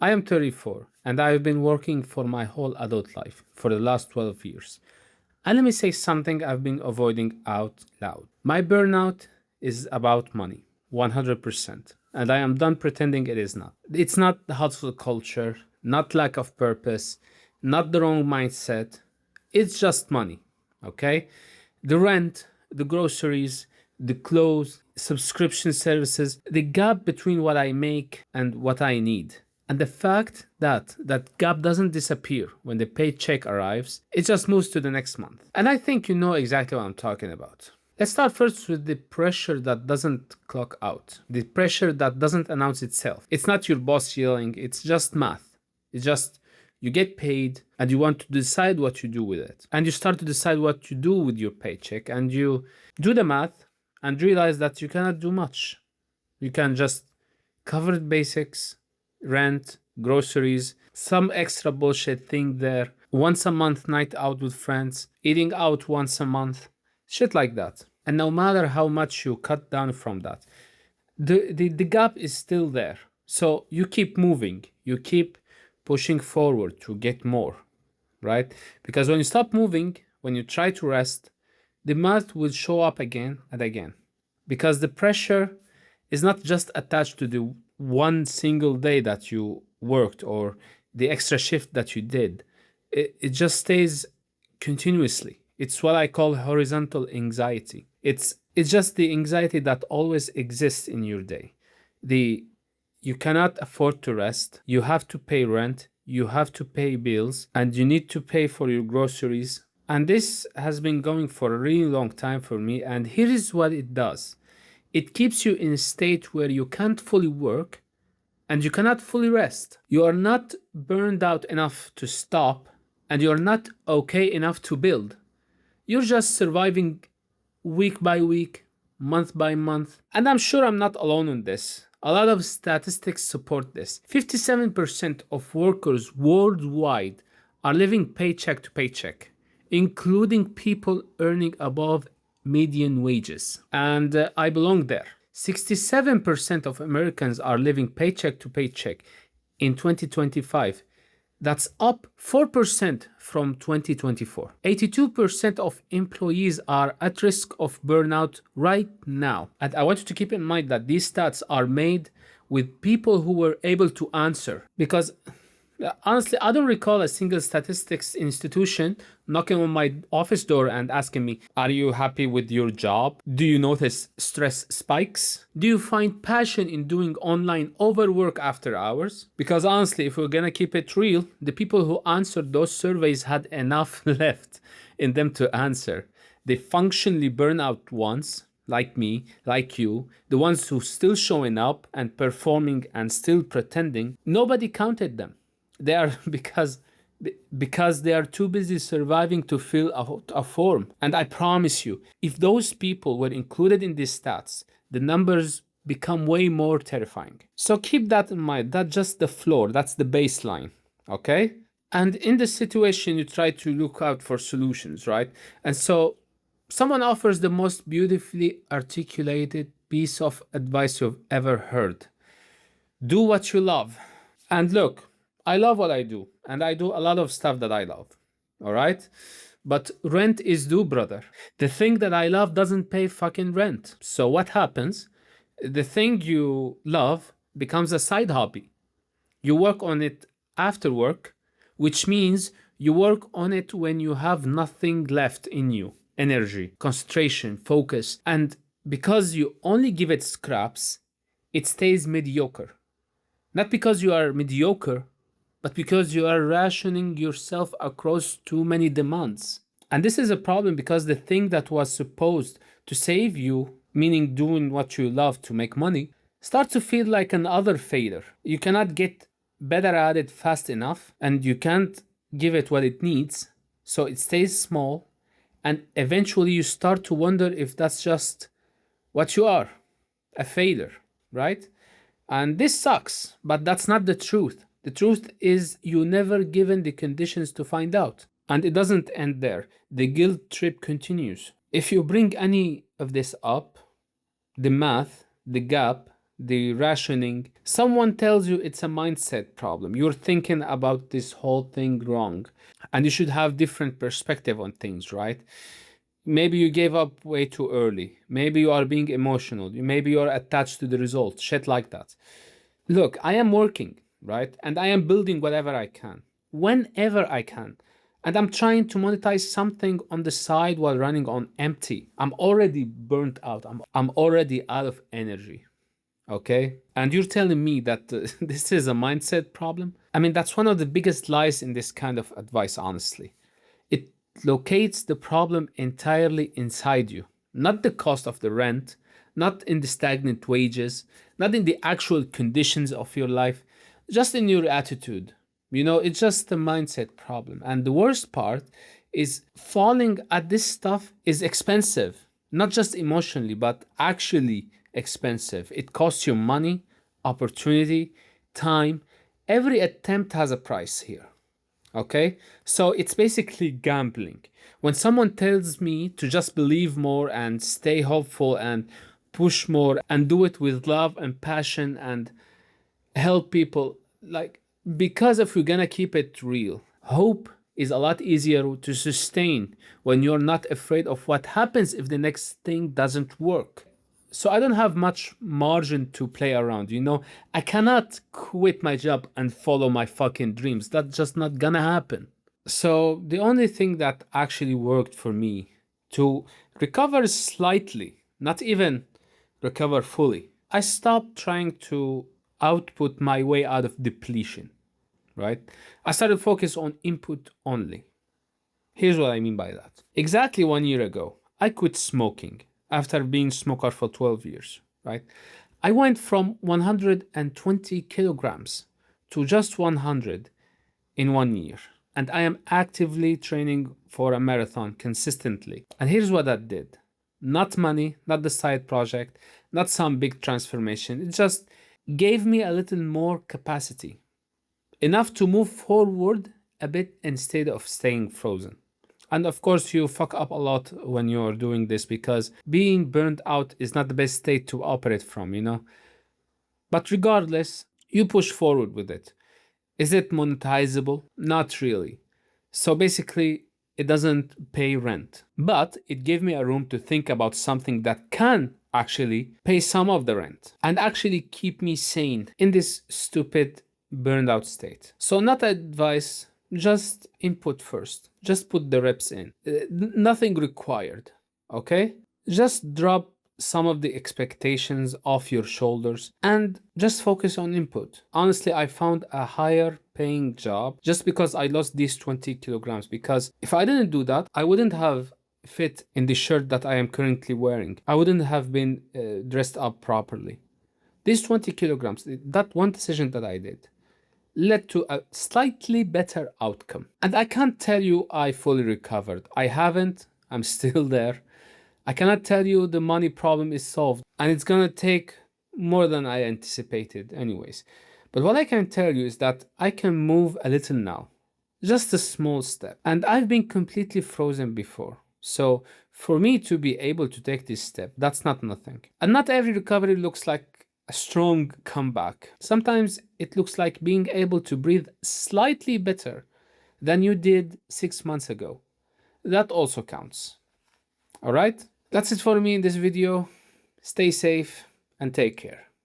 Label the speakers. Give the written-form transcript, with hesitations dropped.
Speaker 1: I am 34 and I've been working for my whole adult life for the last 12 years. And let me say something I've been avoiding out loud. My burnout is about money, 100%. And I am done pretending it is not. It's not the hustle culture, not lack of purpose, not the wrong mindset. It's just money, okay? The rent, the groceries, the clothes, subscription services, the gap between what I make and what I need. And the fact that that gap doesn't disappear when the paycheck arrives, it just moves to the next month. And I think you know exactly what I'm talking about. Let's start first with the pressure that doesn't clock out, the pressure that doesn't announce itself. It's not your boss yelling, it's just math. It's just you get paid and you want to decide what you do with it. And you start to decide what you do with your paycheck and you do the math and realize that you cannot do much. You can just cover the basics, rent, groceries, some extra bullshit thing there, once a month night out with friends, eating out once a month, shit like that. And no matter how much you cut down from that, the gap is still there. So you keep moving, you keep pushing forward to get more, right? Because when you stop moving, when you try to rest, the math will show up again and again. Because the pressure is not just attached to the one single day that you worked or the extra shift that you did. It just stays continuously. It's what I call horizontal anxiety. It's just the anxiety that always exists in your day. The You cannot afford to rest. You have to pay rent, you have to pay bills, and you need to pay for your groceries. And this has been going for a really long time for me. And here is what it does. It keeps you in a state where you can't fully work and you cannot fully rest. You are not burned out enough to stop and you're not okay enough to build. You're just surviving week by week, month by month. And I'm sure I'm not alone in this. A lot of statistics support this. 57% of workers worldwide are living paycheck to paycheck, including people earning above median wages. And I belong there. 67% of Americans are living paycheck to paycheck in 2025. That's up 4% from 2024. 82% of employees are at risk of burnout right now. And I want you to keep in mind that these stats are made with people who were able to answer. Because honestly, I don't recall a single statistics institution knocking on my office door and asking me, are you happy with your job? Do you notice stress spikes? Do you find passion in doing online overwork after hours? Because honestly, if we're gonna keep it real, the people who answered those surveys had enough left in them to answer. The functionally burnout ones, like me, like you, the ones who still showing up and performing and still pretending, nobody counted them. They are because they are too busy surviving to fill a form. And I promise you, if those people were included in these stats, the numbers become way more terrifying. So keep that in mind. That's just the floor. That's the baseline. Okay? And in this situation, you try to look out for solutions, right? And so someone offers the most beautifully articulated piece of advice you've ever heard. Do what you love. And look, I love what I do, and I do a lot of stuff that I love, all right? But rent is due, brother. The thing that I love doesn't pay fucking rent. So what happens? The thing you love becomes a side hobby. You work on it after work, which means you work on it when you have nothing left in you. Energy, concentration, focus. And because you only give it scraps, it stays mediocre. Not because you are mediocre, but because you are rationing yourself across too many demands. And this is a problem because the thing that was supposed to save you, meaning doing what you love to make money, starts to feel like another failure. You cannot get better at it fast enough and you can't give it what it needs, so it stays small. And eventually you start to wonder if that's just what you are, a failure, right? And this sucks, but that's not the truth. The truth is you never given the conditions to find out. And it doesn't end there. The guilt trip continues. If you bring any of this up, the math, the gap, the rationing. Someone tells you it's a mindset problem. You're thinking about this whole thing wrong. And you should have different perspective on things, right? Maybe you gave up way too early. Maybe you are being emotional. Maybe you are attached to the results. Shit like that. Look, I am working, right? And I am building whatever I can, whenever I can. And I'm trying to monetize something on the side while running on empty. I'm already burnt out. I'm already out of energy. Okay? And you're telling me that this is a mindset problem? I mean, that's one of the biggest lies in this kind of advice, honestly. It locates the problem entirely inside you, not the cost of the rent, not in the stagnant wages, not in the actual conditions of your life, just in your attitude. It's just a mindset problem. And the worst part is falling at this stuff is expensive, not just emotionally, but actually expensive. It costs you money, opportunity, time. Every attempt has a price here. Okay? So it's basically gambling. When someone tells me to just believe more and stay hopeful and push more and do it with love and passion and help people, like, because if we're gonna keep it real, hope is a lot easier to sustain when you're not afraid of what happens if the next thing doesn't work. So I don't have much margin to play around. I cannot quit my job and follow my fucking dreams. That's just not gonna happen. So the only thing that actually worked for me to recover slightly, not even recover fully, I stopped trying to output my way out of depletion, right? I started focus on input only. Here's what I mean by that. Exactly 1 year ago, I quit smoking after being a smoker for 12 years, right? I went from 120 kilograms to just 100 in 1 year. And I am actively training for a marathon consistently. And here's what that did. Not money, not the side project, not some big transformation. It just gave me a little more capacity, enough to move forward a bit instead of staying frozen. And of course, you fuck up a lot when you're doing this because being burned out is not the best state to operate from. But regardless, you push forward with it. Is it monetizable? Not really. So basically, it doesn't pay rent. But it gave me a room to think about something that can actually pay some of the rent and actually keep me sane in this stupid burned out state. So not advice, just input first. Just put the reps in. Nothing required. Okay? Just drop some of the expectations off your shoulders and just focus on input. Honestly, I found a higher paying job just because I lost these 20 kilograms. Because if I didn't do that, I wouldn't have fit in the shirt that I am currently wearing. I wouldn't have been dressed up properly. These 20 kilograms, that one decision that I did, led to a slightly better outcome. And I can't tell you I fully recovered. I haven't. I'm still there. I cannot tell you the money problem is solved, and it's gonna take more than I anticipated anyways. But what I can tell you is that I can move a little now, just a small step. And I've been completely frozen before. So for me to be able to take this step, that's not nothing. And not every recovery looks like a strong comeback. Sometimes it looks like being able to breathe slightly better than you did 6 months ago. That also counts. All right? That's it for me in this video. Stay safe and take care.